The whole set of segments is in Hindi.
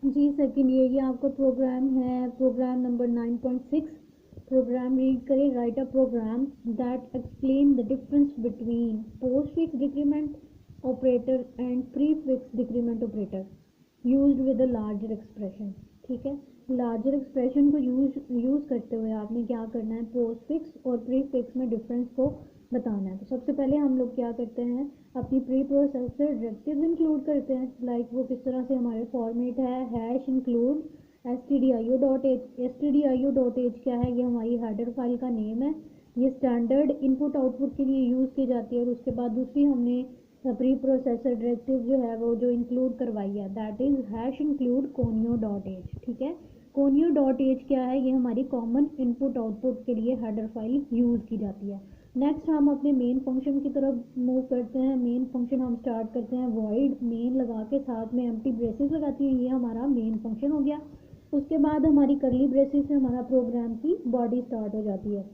जी सेकंड ये आपका प्रोग्राम है, प्रोग्राम नंबर 9.6। प्रोग्राम रीड करें। Write a program that explain the difference between postfix decrement operator and prefix decrement operator used with a larger expression. ठीक है, लार्जर एक्सप्रेशन को यूज करते हुए आपने क्या करना है, पोस्ट फिक्स और प्री फिक्स में डिफरेंस को बताना है। तो सबसे पहले हम लोग क्या करते हैं, अपनी प्री प्रोसेसर डायरेक्टिव्स इंक्लूड करते हैं। लाइक वो किस तरह से हमारे फॉर्मेट है, हैश इंक्लूड stdio.h। stdio.h क्या है, ये हमारी हेडर फाइल का नेम है। ये स्टैंडर्ड इनपुट आउटपुट के लिए यूज़ की जाती है। और उसके बाद दूसरी हमने प्री प्रोसेसर डायरेक्टिव जो है वो जो इंक्लूड करवाई है, that is hash include conio.h। ठीक है, conio.h क्या है, ये हमारी कॉमन इनपुट आउटपुट के लिए हेडर फाइल यूज़ की जाती है। नेक्स्ट हम अपने मेन फंक्शन की तरफ मूव करते हैं। मेन फंक्शन हम स्टार्ट करते हैं वॉइड मेन लगा के, साथ में एम्प्टी ब्रेसेस लगाती हैं, ये हमारा मेन फंक्शन हो गया। उसके बाद हमारी करली ब्रेसेस से हमारा प्रोग्राम की बॉडी स्टार्ट हो जाती है।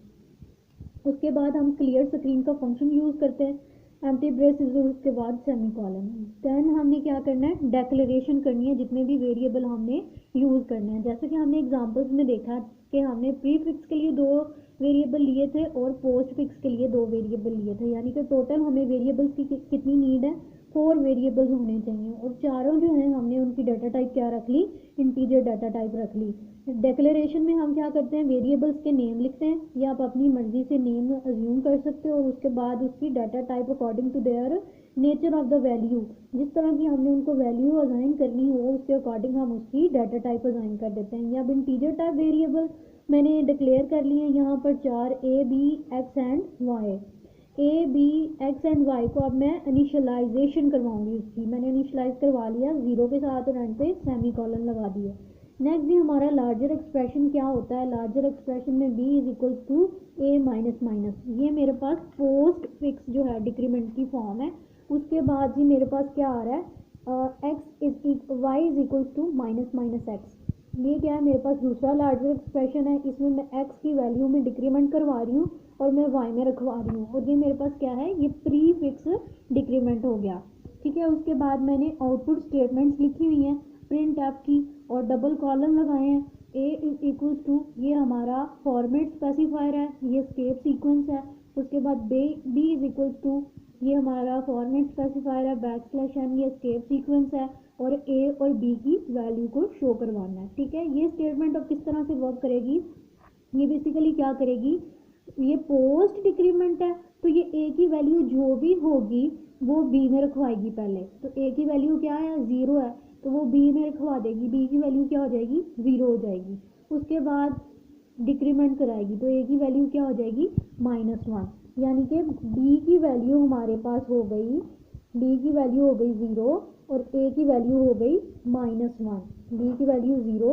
उसके बाद हम क्लियर स्क्रीन का फंक्शन यूज़ करते हैं, एम्प्टी ब्रेसेस और उसके बाद सेमी कॉलन। देन हमने क्या करना है, डेक्लेरेशन करनी है जितने भी वेरिएबल हमने यूज़ करने हैं। जैसे कि हमने एग्जांपल्स में देखा कि हमने प्री फिक्स के लिए 2 वेरिएबल लिए थे और पोस्ट फिक्स के लिए 2 वेरिएबल लिए थे, यानी कि टोटल हमें वेरिएबल्स की कितनी नीड है, 4 वेरिएबल्स होने चाहिए। और चारों जो हैं हमने उनकी डाटा टाइप क्या रख ली, इंटीजर डाटा टाइप रख ली। डेक्लेरेशन में हम क्या करते हैं, वेरिएबल्स के नेम लिखते हैं, या आप अपनी मर्जी से नेम अज्यूम कर सकते हो, और उसके बाद उसकी data type according to their nature of the value, जिस तरह की हमने उनको वैल्यू असाइन करनी हो उसके अकॉर्डिंग हम उसकी डाटा टाइप असाइन कर देते हैं। या अब इंटीजर टाइप वेरिएबल मैंने डिक्लेयर कर लिए हैं यहाँ पर 4 A B X and Y. A B X and Y को अब मैं इनिशियलाइजेशन करवाऊंगी उसकी, मैंने इनिशियलाइज करवा लिया 0 के साथ और एंड पे सेमी कॉलन लगा दिया। नेक्स्ट भी हमारा लार्जर एक्सप्रेशन क्या होता है, लार्जर एक्सप्रेशन में b is equal to a minus minus, ये मेरे पास पोस्ट फिक्स जो है डिक्रीमेंट की फॉर्म है। उसके बाद जी मेरे पास क्या आ रहा है, Y is equal to minus minus X. ये क्या है, मेरे पास दूसरा लार्जर एक्सप्रेशन है, इसमें मैं x की वैल्यू में डिक्रीमेंट करवा रही हूँ और मैं y में रखवा रही हूँ। और ये मेरे पास क्या है, ये प्री फिक्स डिक्रीमेंट हो गया। ठीक है, उसके बाद मैंने आउटपुट स्टेटमेंट्स लिखी हुई हैं प्रिंट एफ की, और डबल कॉलन लगाए हैं। ए इज इक्वल्स टू, ये हमारा फॉर्मेट स्पेसिफायर है, ये स्केप सीक्वेंस है। उसके बाद बी इज इक्वल्स टू, ये हमारा फॉर्मेट स्पेसिफायर है, बैकस्लैश n, ये स्केप सीक्वेंस है। और ए और बी की वैल्यू को शो करवाना है। ठीक है, ये स्टेटमेंट अब किस तरह से वर्क करेगी, ये बेसिकली क्या करेगी, ये पोस्ट डिक्रीमेंट है तो ये ए की वैल्यू जो भी होगी वो बी में रखवाएगी पहले। तो ए की वैल्यू क्या है, 0 है, तो वो बी में रखवा देगी, बी की वैल्यू क्या हो जाएगी, 0 हो जाएगी। उसके बाद डिक्रीमेंट कराएगी तो ए की वैल्यू क्या हो जाएगी, -1, यानी कि बी की वैल्यू हमारे पास हो गई, बी की वैल्यू हो गई 0 और ए की वैल्यू हो गई -1। बी की वैल्यू 0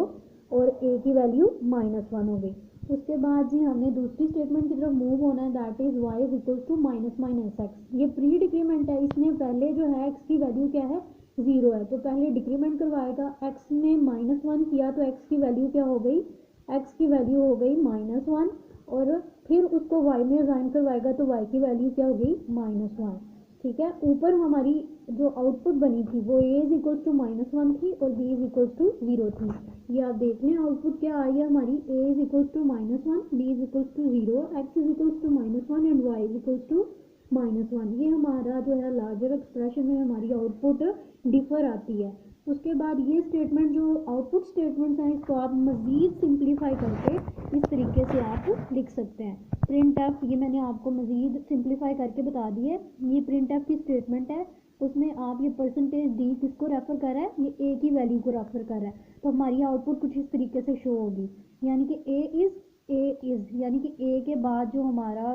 और ए की वैल्यू -1 हो गई। उसके बाद जी हमने दूसरी स्टेटमेंट की तरफ मूव होना है, that is Y is equal to minus minus X. ये प्री डिक्रीमेंट है, इसमें पहले जो है एक्स की वैल्यू क्या है, 0 है, तो पहले डिक्रीमेंट करवाएगा। एक्स में -1 किया तो एक्स की वैल्यू क्या हो गई, एक्स की वैल्यू हो गई -1, और फिर उसको वाई में असाइन करवाएगा तो वाई की वैल्यू क्या हो गई, -1। ठीक है, ऊपर हमारी जो आउटपुट बनी थी वो ए इज इक्वल टू -1 थी और बी इज इक्वल टू 0 थी। ये आप देख लें आउटपुट क्या आई है हमारी, A is equal to -1, B is equal to 0, X is equal to -1 and Y is equal to -1। ये हमारा जो है लार्जर एक्सप्रेशन में हमारी आउटपुट डिफर आती है। उसके बाद ये स्टेटमेंट जो आउटपुट स्टेटमेंट्स हैं इसको आप मज़ीद सिंप्लीफाई करके इस तरीके से आप लिख सकते हैं। प्रिंट एफ, ये मैंने आपको मज़ीद सिंप्लीफाई करके बता दी है। ये प्रिंट एफ की स्टेटमेंट है, उसमें आप ये परसेंटेज डी किसको रेफर कर रहा है, ये ए की वैल्यू को रेफर कर रहा है। तो हमारी आउटपुट कुछ इस तरीके से शो होगी, यानी कि ए इज़ यानी कि ए के बाद जो हमारा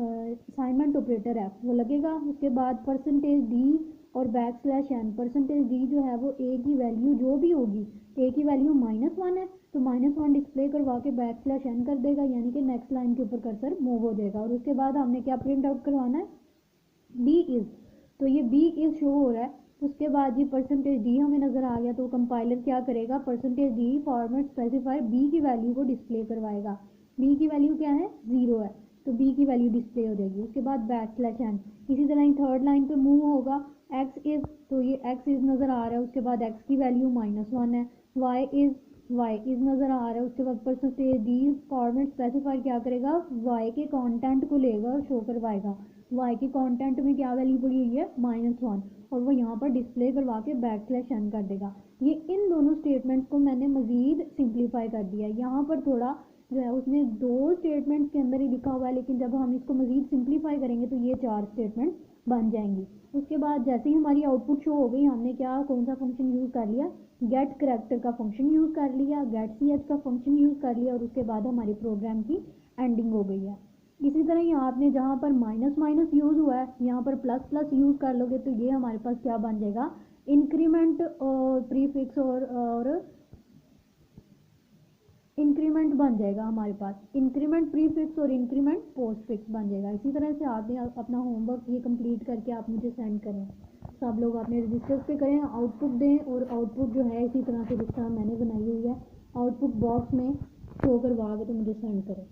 असाइनमेंट ऑपरेटर है वो लगेगा। उसके बाद परसेंटेज डी और बैकस्लैश n, परसेंटेज डी जो है वो ए की वैल्यू जो भी होगी, ए की वैल्यू -1 है तो -1 डिस्प्ले करवा के बैकस्लैश n कर देगा, यानी कि नेक्स्ट लाइन के ऊपर कर्सर मूव हो जाएगा। और उसके बाद हमने क्या प्रिंट आउट करवाना है, बी इज़, तो ये बी इज़ शो हो रहा है। उसके बाद ये परसेंटेज डी हमें नज़र आ गया, तो कंपाइलर क्या करेगा, percentage D format specifier B की वैल्यू को डिस्प्ले करवाएगा। बी की वैल्यू क्या है, 0 है, तो बी की वैल्यू डिस्प्ले हो जाएगी। उसके बाद बैकस्लैश n, इसी तरह ही थर्ड लाइन पे मूव होगा, एक्स इज़, तो ये एक्स इज़ नज़र आ रहा है, उसके बाद एक्स की वैल्यू -1 है। वाई इज़ नज़र आ रहा है, उसके बाद परसेंटेज डी फॉर्मेट स्पेसिफायर क्या करेगा, वाई के कंटेंट को लेगा और शो करवाएगा। वाई के कंटेंट में क्या वैल्यू पड़ी हुई है, -1, और वो यहाँ पर डिस्प्ले करवा के /n कर देगा। ये इन दोनों स्टेटमेंट्स को मैंने मज़ीद सिंप्लीफाई कर दिया है। यहाँ पर थोड़ा जो है उसने 2 स्टेटमेंट्स के अंदर ही लिखा हुआ है, लेकिन जब हम इसको मज़ीद सिंप्लीफाई करेंगे तो ये 4 स्टेटमेंट बन जाएंगी। उसके बाद जैसे ही हमारी आउटपुट शो हो गई, हमने क्या कौन सा फंक्शन यूज़ कर लिया, गेट करैक्टर का फंक्शन यूज़ कर लिया, गेट ch का फंक्शन यूज़ कर लिया, और उसके बाद हमारी प्रोग्राम की एंडिंग हो गई है। इसी तरह यहाँ आपने जहाँ पर माइनस माइनस यूज़ हुआ है, यहाँ पर प्लस प्लस यूज़ कर लोगे तो ये हमारे पास क्या बन जाएगा, इंक्रीमेंट प्रीफिक्स और इंक्रीमेंट बन जाएगा हमारे पास, इंक्रीमेंट प्रीफिक्स और इंक्रीमेंट पोस्टफिक्स बन जाएगा। इसी तरह से आपने अपना होमवर्क ये कंप्लीट करके आप मुझे सेंड करें। सब लोग अपने रजिस्टर्स पे करें, आउटपुट दें, और आउटपुट जो है इसी तरह से जिस तरह मैंने बनाई हुई है आउटपुट बॉक्स में शो करवा के तो मुझे सेंड करें।